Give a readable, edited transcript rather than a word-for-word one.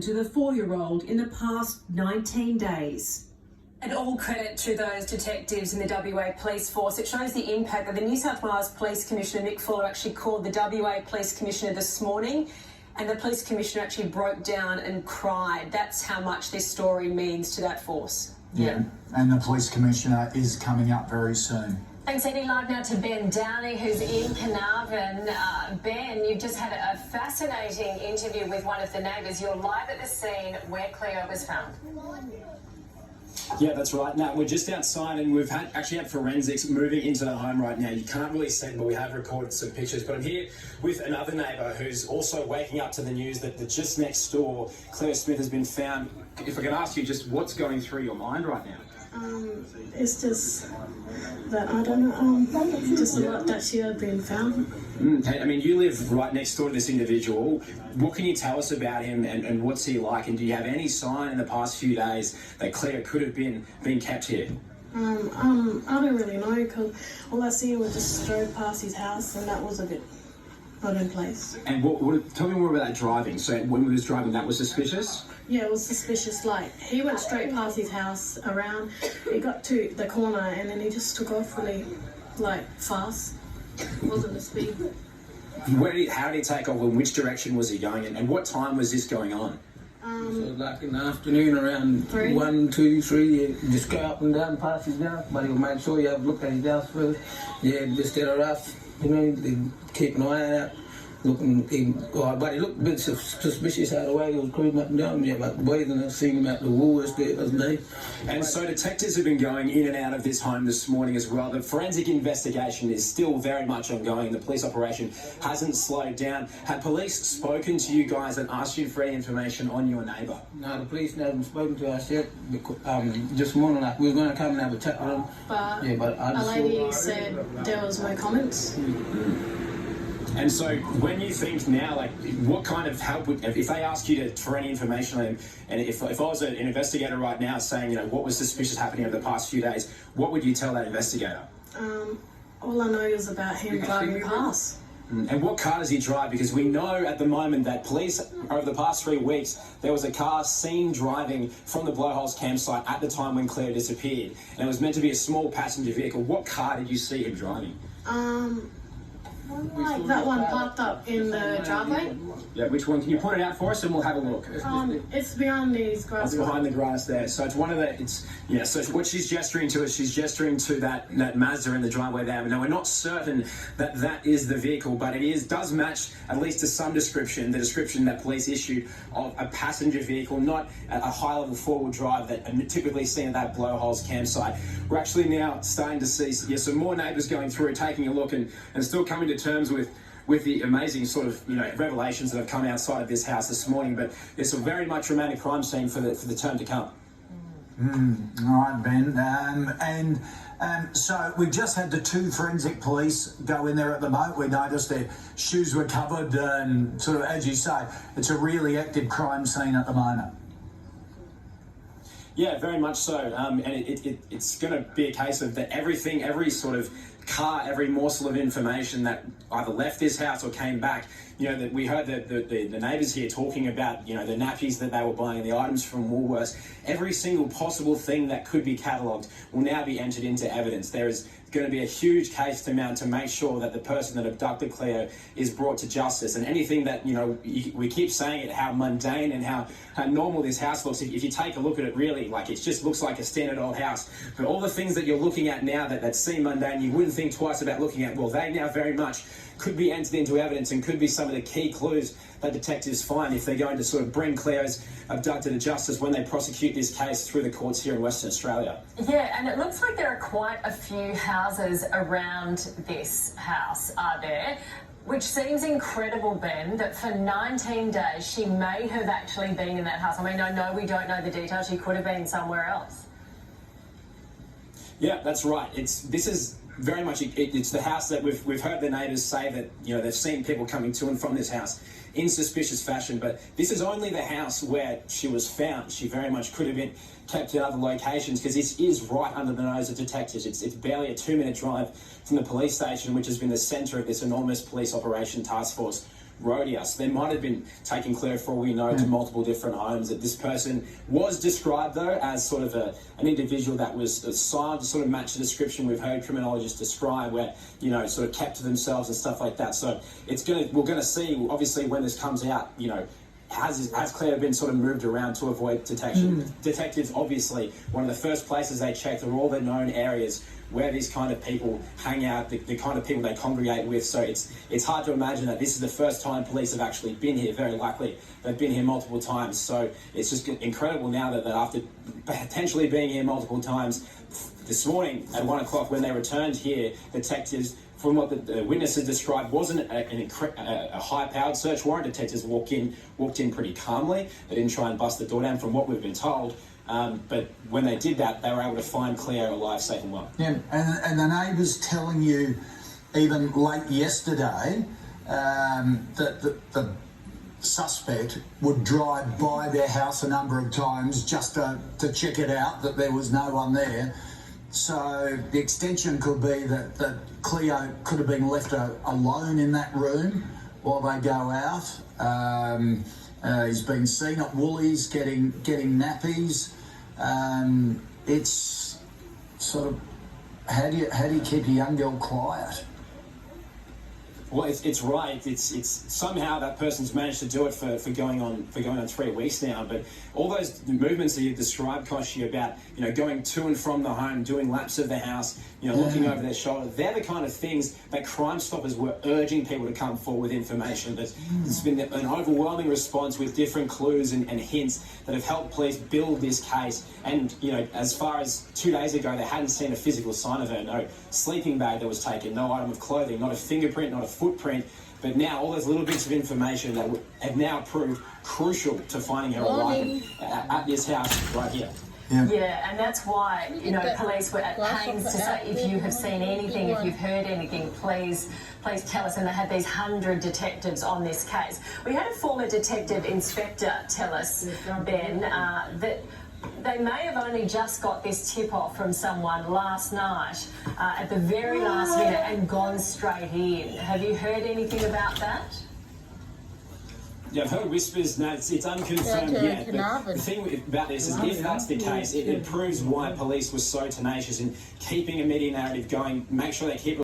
to the 4-year-old in the past 19 days. And all credit to those detectives in the WA Police Force. It shows the impact that the New South Wales Police Commissioner, Nick Fuller, actually called the WA Police Commissioner this morning, and the Police Commissioner actually broke down and cried. That's how much this story means to that force. Yeah, and the Police Commissioner is coming up very soon. Thanks, Eddie. Live now to Ben Downey, who's in Carnarvon. Ben, you've just had a fascinating interview with one of the neighbours. You're live at the scene where Cleo was found. Yeah, that's right. Now, we're just outside and we've actually had forensics moving into the home right now. You can't really see them, but we have recorded some pictures. But I'm here with another neighbour who's also waking up to the news that just next door, Cleo Smith has been found. If I can ask you just what's going through your mind right now? It's just that I don't know, just a lot that she had been found. I mean, you live right next door to this individual. What can you tell us about him and what's he like? And do you have any sign in the past few days that Cleo could have been kept here? I don't really know, because all I see was just strode past his house, and that was a bit not in place. And tell me more about that driving. So when he was driving, that was suspicious? Yeah, it was suspicious. Like, he went straight past his house, around, he got to the corner, and then he just took off really, fast. It wasn't the speed. How did he take off, and which direction was he going in, and what time was this going on? So like in the afternoon around 3. 1, 2, 3, you just go up and down past his house, but he'll make sure you have a look at his house first. Yeah, just get a rough, they keep an eye out. But he looked a bit suspicious out of the way he was cruising up and down. Yeah, like waving and seeing him out the Woolworths there, wasn't he? And so detectives have been going in and out of this home this morning as well. The forensic investigation is still very much ongoing. The police operation hasn't slowed down. Have police spoken to you guys and asked you for any information on your neighbour? No, the police haven't spoken to us yet. This morning, we were going to come and have a chat with them. But a lady said there was no comments. And so when you think now, what kind of help would, if they ask you for any information on him, and if I was an investigator right now saying, what was suspicious happening over the past few days, what would you tell that investigator? All I know is about him driving past. And what car does he drive? Because we know at the moment that police, over the past 3 weeks, there was a car seen driving from the Blowholes campsite at the time when Cleo disappeared. And it was meant to be a small passenger vehicle. What car did you see him driving? That one parked up in the driveway. Yeah, which one? Can you point it out for us and we'll have a look? It's behind these grass. Behind the grass there. So it's one of the, so what she's gesturing to is she's gesturing to that Mazda in the driveway there. Now, we're not certain that is the vehicle, but does match, at least to some description, the description that police issued of a passenger vehicle, not a high-level four-wheel drive that are typically seen at that Blowholes campsite. We're actually now starting to see some more neighbours going through, taking a look and still coming to terms with the amazing sort of revelations that have come outside of this house this morning. But it's a very much romantic crime scene for the term to come. All right, Ben. So we just had the 2 forensic police go in there at the moment. We noticed their shoes were covered, and sort of, as you say, it's a really active crime scene at the moment. Yeah, very much so. And it's going to be a case of that everything, every sort of car, every morsel of information that either left this house or came back, that we heard the neighbours here talking about, the nappies that they were buying, the items from Woolworths, every single possible thing that could be catalogued will now be entered into evidence. There is going to be a huge case to mount to make sure that the person that abducted Cleo is brought to justice. And anything that, we keep saying it, how mundane and how normal this house looks. If you take a look at it, really, it just looks like a standard old house. But all the things that you're looking at now that seem mundane, you wouldn't think twice about looking at. Well, they now very much could be entered into evidence and could be some of the key clues that detectives find if they're going to sort of bring Cleo's abductor to justice when they prosecute this case through the courts here in Western Australia. Yeah, and it looks like there are quite a few houses around this house, are there? Which seems incredible, Ben, that for 19 days she may have actually been in that house. I mean, I know we don't know the details. She could have been somewhere else. Yeah, that's right. This is very much, it's the house that we've heard the neighbours say that, they've seen people coming to and from this house in suspicious fashion, but this is only the house where she was found. She very much could have been kept at other locations because this is right under the nose of detectives. It's barely a 2-minute drive from the police station, which has been the centre of this enormous police operation task force road here. So they might have been taking Cleo, for all we know, to multiple different homes. That this person was described, though, as sort of an individual that was assigned to sort of match the description we've heard criminologists describe, where, you know, sort of kept to themselves and stuff like that. So we're going to see, obviously, when this comes out, you know, has Cleo been sort of moved around to avoid detection? Detectives, obviously, one of the first places they checked are all the known areas where these kind of people hang out, the kind of people they congregate with. So it's hard to imagine that this is the first time police have actually been here. Very likely they've been here multiple times. So it's just incredible now that after potentially being here multiple times, this morning at 1 o'clock when they returned here, detectives, from what the witnesses described, wasn't a high-powered search warrant. Detectives walked in pretty calmly. They didn't try and bust the door down, from what we've been told. But when they did that, they were able to find Cleo alive, safe and well. Yeah, and the neighbours telling you, even late yesterday, that the suspect would drive by their house a number of times just to check it out, that there was no one there. So the extension could be that Cleo could have been left alone in that room while they go out. He's been seen at Woolies getting nappies. It's sort of, how do you keep a young girl quiet? Well, it's right. It's somehow that person's managed to do it for going on 3 weeks now. But all those movements that you've described, Koshi, about, you know, going to and from the home, doing laps of the house, you know, looking over their shoulder, they're the kind of things that Crime Stoppers were urging people to come forward with information. There's been an overwhelming response with different clues and hints that have helped police build this case. And, you know, as far as 2 days ago, they hadn't seen a physical sign of her. No sleeping bag that was taken, no item of clothing, not a fingerprint, not a footprint. But now all those little bits of information that have now proved crucial to finding her alive at this house right here. Yeah, and that's why, you know, police were at pains to say, if you have seen anything, if you've heard anything, please tell us. And they had these 100 detectives on this case. We had a former detective inspector tell us, Ben, that they may have only just got this tip-off from someone last night at the very last minute and gone straight in. Have you heard anything about that? Yeah, I've heard whispers. No, it's unconfirmed yet. But the thing about this is, if that's the case, it proves why police were so tenacious in keeping a media narrative going, make sure they keep